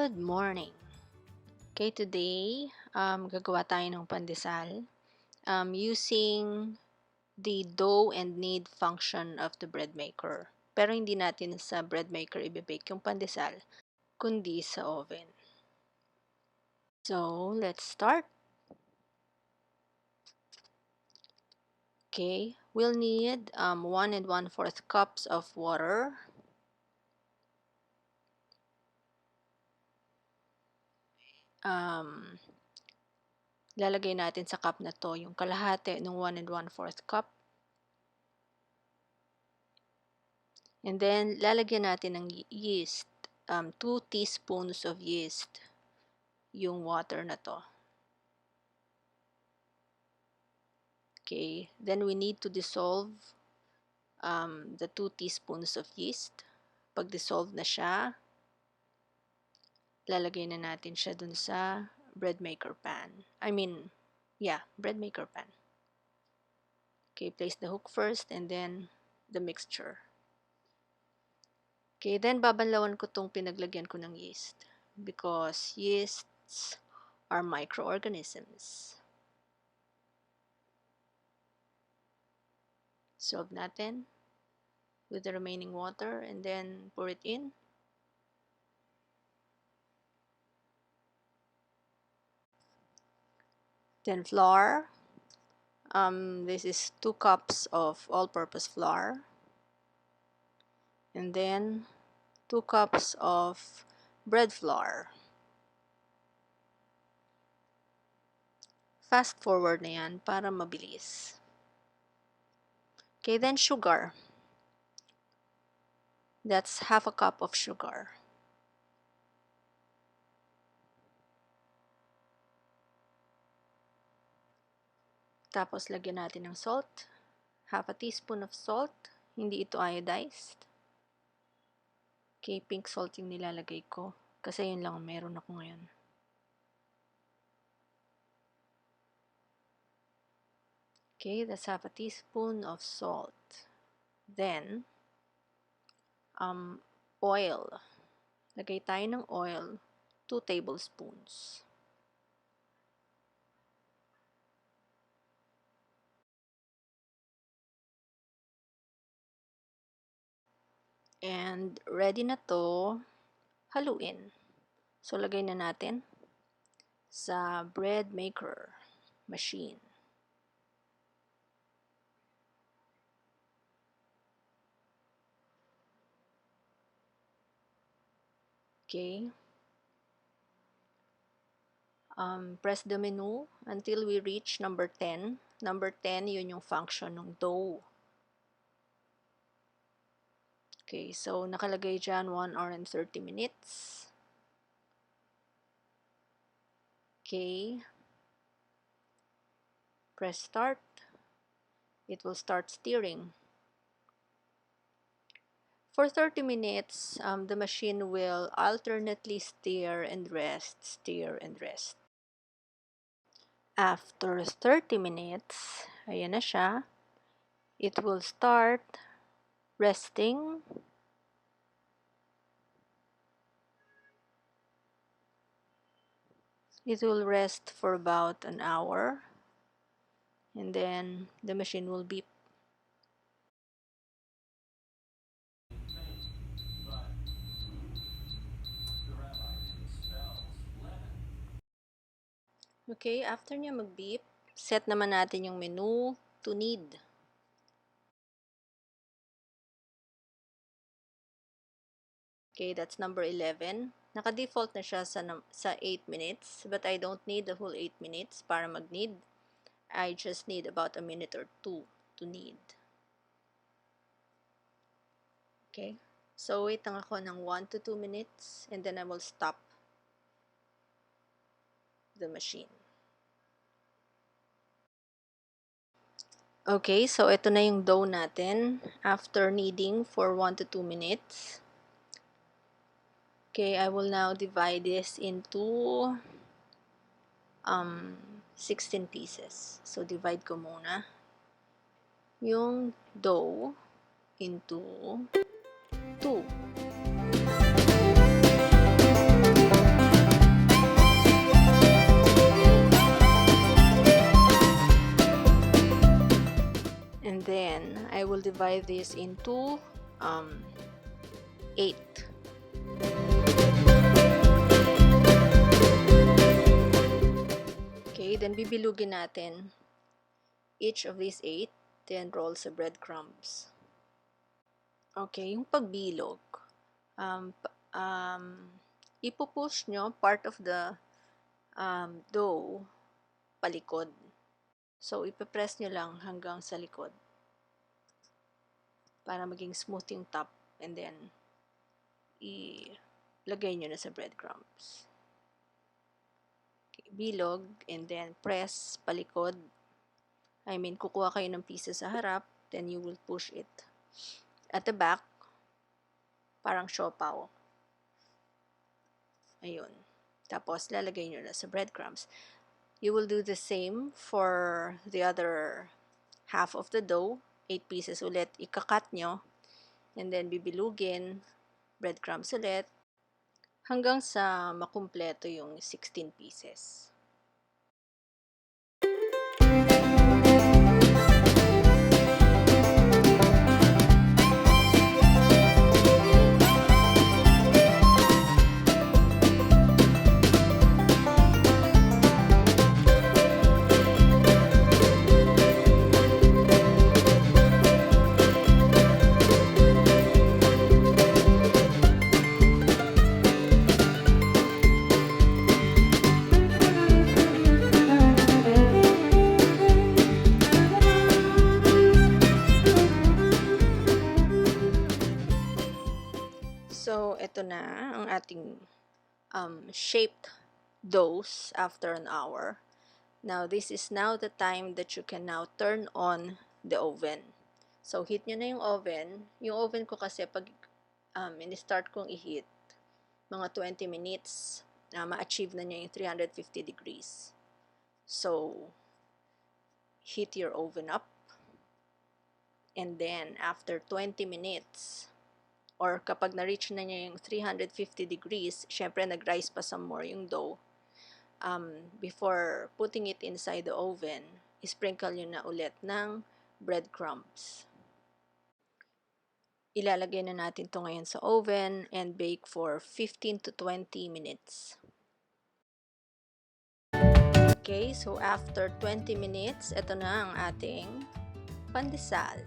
Good morning. Okay, today, gagawa tayo ng pandesal using the dough and knead function of the bread maker. Pero hindi natin sa bread maker i-bake yung pandesal, kundi sa oven. So, let's start. Okay, we'll need 1 1/4 cups of water. Lalagay natin sa cup na to yung kalahati ng 1 1/4 cup. And then, lalagyan natin ng yeast. 2 teaspoons of yeast yung water na to. Okay, then we need to dissolve the 2 teaspoons of yeast. Pag dissolve na siya, lalagay na natin siya dun sa bread maker pan. Bread maker pan. Okay, place the hook first and then the mixture. Okay, then babanlawan ko tong pinaglagyan ko ng yeast because yeasts are microorganisms. Dissolve natin with the remaining water and then pour it in. Then flour. This is 2 cups of all-purpose flour. And then 2 cups of bread flour. Fast forward na yan para mabilis. Okay, then sugar. That's half a cup of sugar. Tapos lagyan natin ng salt. Half a teaspoon of salt. Hindi ito iodized. Okay, pink salt yung nilalagay ko. Kasi yun lang meron ako ngayon. Okay, that's half a teaspoon of salt. Then, oil. Lagay tayo ng oil, 2 tablespoons. And ready na to haluin. So, lagay na natin sa bread maker machine. Okay. Press the menu until we reach number 10. Number 10, yun yung function ng dough. Okay, so nakalagay dyan 1 hour and 30 minutes. Okay. Press start. It will start stirring. For 30 minutes, the machine will alternately stir and rest, stir and rest. After 30 minutes, ayan na siya, it will start resting. It will rest for about an hour, and then the machine will beep. Okay, after niya mag-beep, set naman natin yung menu to knead. Okay, that's number 11. Naka-default na siya sa 8 minutes, but I don't need the whole 8 minutes para mag-knead. I just need about a minute or 2 to knead. Okay, so wait lang ako ng 1 to 2 minutes and then I will stop the machine. Okay, so ito na yung dough natin after kneading for 1 to 2 minutes. Okay, I will now divide this into 16 pieces. So, divide ko muna yung dough into 2. divide this into 8. Okay, then bibilugin natin each of these 8, 10 rolls of breadcrumbs. Okay, yung pagbilog, ipupush nyo part of the dough palikod. So, ipipress nyo lang hanggang sa likod para maging smooth yung top, and then ilagay nyo na sa breadcrumbs. Okay, bilog, and then press palikod. I mean, kukuha kayo ng pieces sa harap, then you will push it at the back, parang siopaw. Ayun. Tapos, lalagay nyo na sa breadcrumbs. You will do the same for the other half of the dough. 8 pieces ulit. Ikakat nyo. And then, bibilugin. Breadcrumbs ulit. Hanggang sa makumpleto yung 16 pieces. So, ito na ang ating shaped doughs after an hour. Now, this is now the time that you can now turn on the oven. So, heat nyo na yung oven. Yung oven ko kasi pag in-start kong i-heat, mga 20 minutes, ma-achieve na niya yung 350 degrees. So, heat your oven up. And then, after 20 minutes, or kapag na-reach na niya yung 350 degrees, syempre nag-rise pa some more yung dough. Before putting it inside the oven, sprinkle nyo na ulit ng breadcrumbs. Ilalagay na natin to ngayon sa oven and bake for 15 to 20 minutes. Okay, so after 20 minutes, ito na ang ating pandesal.